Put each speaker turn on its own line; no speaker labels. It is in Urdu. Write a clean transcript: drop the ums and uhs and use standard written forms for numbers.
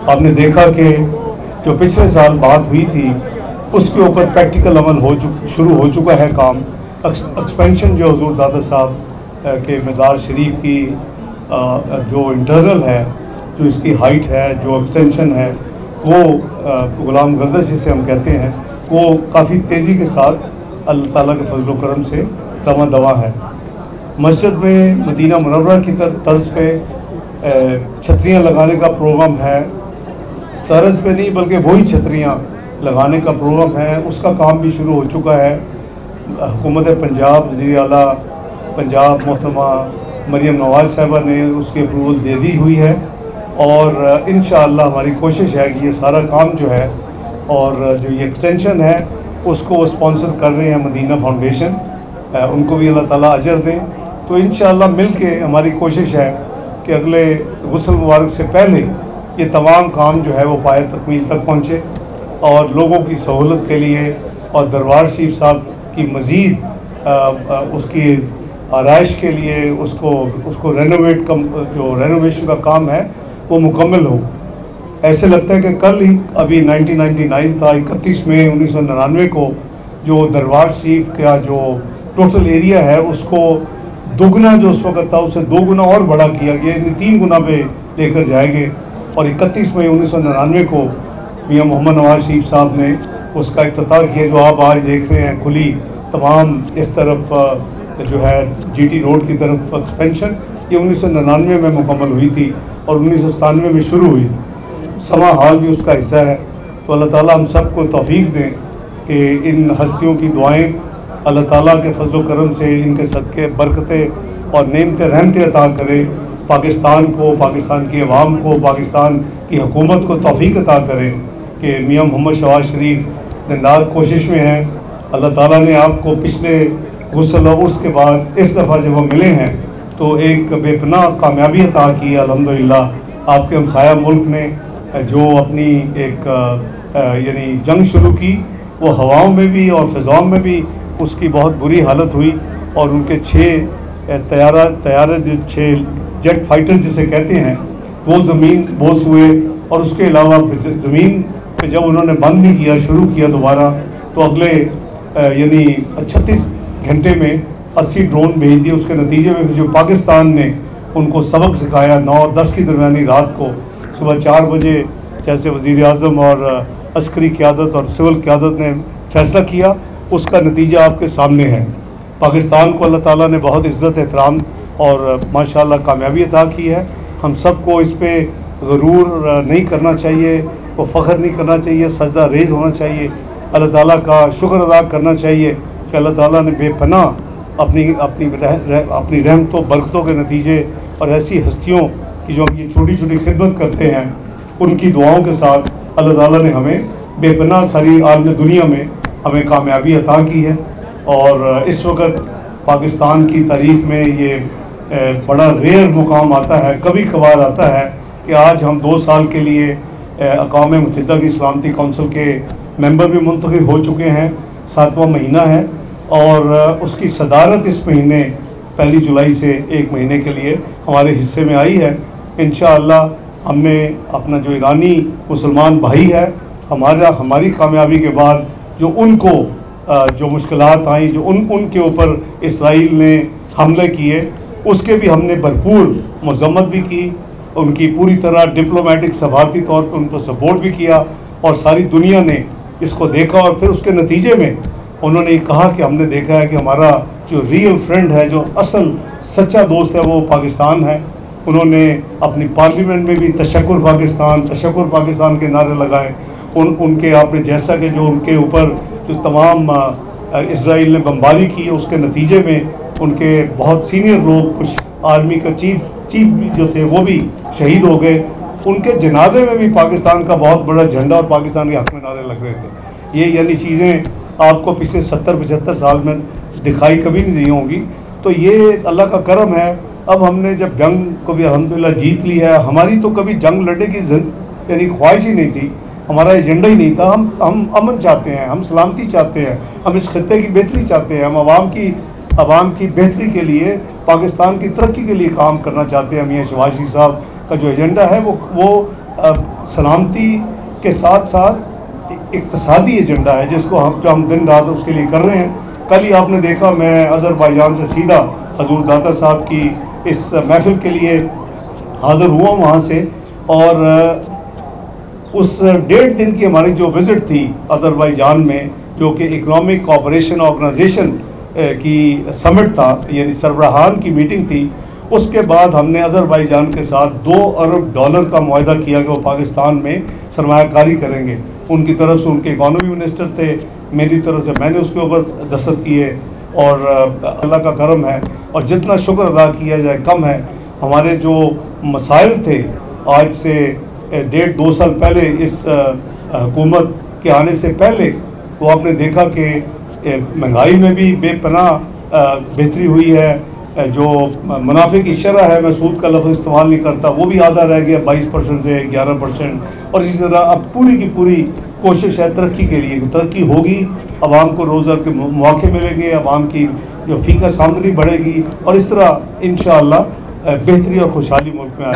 آپ نے دیکھا کہ جو پچھلے سال بات ہوئی تھی اس کے اوپر پریکٹیکل عمل شروع ہو چکا ہے کام. ایکسپینشن جو حضور دادا صاحب کے مزار شریف کی جو انٹرنل ہے، جو اس کی ہائٹ ہے، جو ایکسٹینشن ہے، وہ غلام گردش جسے ہم کہتے ہیں، وہ کافی تیزی کے ساتھ اللہ تعالیٰ کے فضل و کرم سے رواں دواں ہے. مسجد میں مدینہ منورہ کی طرز پہ چھتریاں لگانے کا پروگرام ہے. طرز پہ نہیں بلکہ وہی چھتریاں لگانے کا پروگرام ہے. اس کا کام بھی شروع ہو چکا ہے. حکومت پنجاب، وزیر اعلیٰ پنجاب محترمہ مریم نواز صاحبہ نے اس کی اپروول دے دی ہوئی ہے، اور انشاءاللہ ہماری کوشش ہے کہ یہ سارا کام جو ہے اور جو یہ ایکسٹینشن ہے اس کو وہ اسپانسر کر رہے ہیں مدینہ فاؤنڈیشن، ان کو بھی اللہ تعالیٰ اجر دیں. تو انشاءاللہ مل کے ہماری کوشش ہے کہ اگلے غسل مبارک سے پہلے یہ تمام کام جو ہے وہ پایہ تکمیل تک پہنچے، اور لوگوں کی سہولت کے لیے اور دربار شریف صاحب کی مزید اس کی آرائش کے لیے اس کو رینوویشن کا کام ہے وہ مکمل ہو. ایسے لگتا ہے کہ کل ہی ابھی 1999 تھا، 31 مئی 1999 کو جو دربار شریف کا جو ٹوٹل ایریا ہے اس کو دوگنا جو اس وقت تھا اسے 2 گنا اور بڑا کیا گیا، یعنی 3 گنا پہ لے کر جائیں گے. اور 31 مئی 1999 کو میاں محمد نواز شریف صاحب نے اس کا افتتاح کیا، جو آپ آج دیکھ رہے ہیں کھلی تمام اس طرف جو ہے جی ٹی روڈ کی طرف ایکسپینشن. یہ 1999 میں مکمل ہوئی تھی اور 1997 میں شروع ہوئی تھی. سما ہال بھی اس کا حصہ ہے. تو اللہ تعالیٰ ہم سب کو توفیق دیں کہ ان ہستیوں کی دعائیں اللہ تعالیٰ کے فضل و کرم سے ان کے صدقے برکتیں اور نعمتیں رحمتیں عطا کرے. پاکستان کو، پاکستان کی عوام کو، پاکستان کی حکومت کو توفیق عطا کرے کہ میاں محمد شہباز شریف دن رات کوشش میں ہیں. اللہ تعالیٰ نے آپ کو پچھلے غسل اور عرس کے بعد اس دفعہ جب وہ ملے ہیں تو ایک بے پناہ کامیابی عطا کی الحمدللہ. آپ کے ہمسایہ ملک نے جو اپنی ایک یعنی جنگ شروع کی، وہ ہواؤں میں بھی اور فضاؤں میں بھی اس کی بہت بری حالت ہوئی، اور ان کے 6 طیارے جو 6 جیٹ فائٹر جسے کہتے ہیں وہ زمین بوس ہوئے. اور اس کے علاوہ زمین پہ جب انہوں نے بند نہیں کیا، شروع کیا دوبارہ، تو اگلے یعنی 36 گھنٹے میں 80 ڈرون بھیج دیے. اس کے نتیجے میں جو پاکستان نے ان کو سبق سکھایا 9 اور 10 کی درمیانی رات کو صبح 4 بجے، جیسے وزیر اعظم اور عسکری قیادت اور سول قیادت نے فیصلہ کیا، اس کا نتیجہ آپ کے سامنے ہے. پاکستان کو اللہ تعالیٰ نے بہت عزت احترام اور ماشاءاللہ کامیابی عطا کی ہے. ہم سب کو اس پہ غرور نہیں کرنا چاہیے، وہ فخر نہیں کرنا چاہیے، سجدہ ریز ہونا چاہیے. اللہ تعالیٰ کا شکر ادا کرنا چاہیے کہ اللہ تعالیٰ نے بے پناہ اپنی رحمتوں برکتوں کے نتیجے اور ایسی ہستیوں کی جو یہ چھوٹی چھوٹی خدمت کرتے ہیں ان کی دعاؤں کے ساتھ اللہ تعالیٰ نے ہمیں بے پناہ ساری عالم دنیا میں ہمیں کامیابی عطا کی ہے. اور اس وقت پاکستان کی تاریخ میں یہ بڑا ریئر مقام آتا ہے، کبھی کبھار آتا ہے کہ آج ہم 2 سال کے لیے اقوام متحدہ کی سلامتی کونسل کے ممبر بھی منتخب ہو چکے ہیں. 7واں مہینہ ہے اور اس کی صدارت اس مہینے 1 جولائی سے 1 مہینے کے لیے ہمارے حصے میں آئی ہے. انشاءاللہ ہم نے اپنا جو ایرانی مسلمان بھائی ہے، ہماری کامیابی کے بعد جو ان کو جو مشکلات آئیں، جو ان کے اوپر اسرائیل نے حملے کیے، اس کے بھی ہم نے بھرپور مذمت بھی کی، ان کی پوری طرح ڈپلومیٹک سفارتی طور پر ان کو سپورٹ بھی کیا، اور ساری دنیا نے اس کو دیکھا. اور پھر اس کے نتیجے میں انہوں نے یہ کہا کہ ہم نے دیکھا ہے کہ ہمارا جو ریئل فرینڈ ہے، جو اصل سچا دوست ہے، وہ پاکستان ہے. انہوں نے اپنی پارلیمنٹ میں بھی تشکر پاکستان کے نعرے لگائے. ان کے آپ نے جیسا کہ جو ان کے اوپر جو تمام اسرائیل نے بمباری کی، اس کے نتیجے میں ان کے بہت سینئر لوگ، کچھ آرمی کا چیف جو تھے وہ بھی شہید ہو گئے. ان کے جنازے میں بھی پاکستان کا بہت بڑا جھنڈا اور پاکستان کے حق میں نعرے لگ رہے تھے. یہ یعنی چیزیں آپ کو پچھلے 70-75 سال میں دکھائی کبھی نہیں دی ہوں گی. تو یہ اللہ کا کرم ہے. اب ہم نے جب جنگ کو بھی الحمدللہ جیت لی ہے، ہماری تو کبھی جنگ لڑنے کی یعنی خواہش ہی نہیں تھی، ہمارا ایجنڈا ہی نہیں تھا. ہم امن چاہتے ہیں، ہم سلامتی چاہتے ہیں، ہم اس خطے کی بہتری چاہتے ہیں، ہم عوام کی بہتری کے لیے، پاکستان کی ترقی کے لیے کام کرنا چاہتے ہیں. میاں شہباز شریف صاحب کا جو ایجنڈا ہے وہ سلامتی کے ساتھ ساتھ اقتصادی ایجنڈا ہے جس کو ہم دن رات اس کے لیے کر رہے ہیں. کل ہی آپ نے دیکھا میں آذربائیجان سے سیدھا حضور داتا صاحب کی اس محفل کے لیے حاضر ہوا وہاں سے, اور اس 1.5 دن کی ہماری جو وزٹ تھی آذربائیجان میں, جو کہ اکنامک کوآپریشن آرگنائزیشن کی سمٹ تھا, یعنی سربراہان کی میٹنگ تھی, اس کے بعد ہم نے آذربائیجان کے ساتھ $2 ارب کا معاہدہ کیا کہ وہ پاکستان میں سرمایہ کاری کریں گے. ان کی طرف سے ان کے اکانومی منسٹر تھے, میری طرف سے میں نے اس کے اوپر دستخط کیے, اور اللہ کا کرم ہے, اور جتنا شکر ادا کیا جائے کم ہے. ہمارے جو مسائل تھے آج سے 1.5-2 سال پہلے اس حکومت کے آنے سے پہلے, وہ آپ نے دیکھا کہ مہنگائی میں بھی بے پناہ بہتری ہوئی ہے, جو منافع کی شرح ہے, میں سود کا لفظ استعمال نہیں کرتا, وہ بھی آدھا رہ گیا 22% سے 11%, اور اسی طرح اب پوری کی پوری کوشش ہے ترقی کے لیے. ترقی ہوگی, عوام کو روزگار کے مواقع ملیں گے, عوام کی جو فیکس آمدنی بڑھے گی, اور اس طرح انشاءاللہ بہتری اور خوشحالی ملک میں آئے.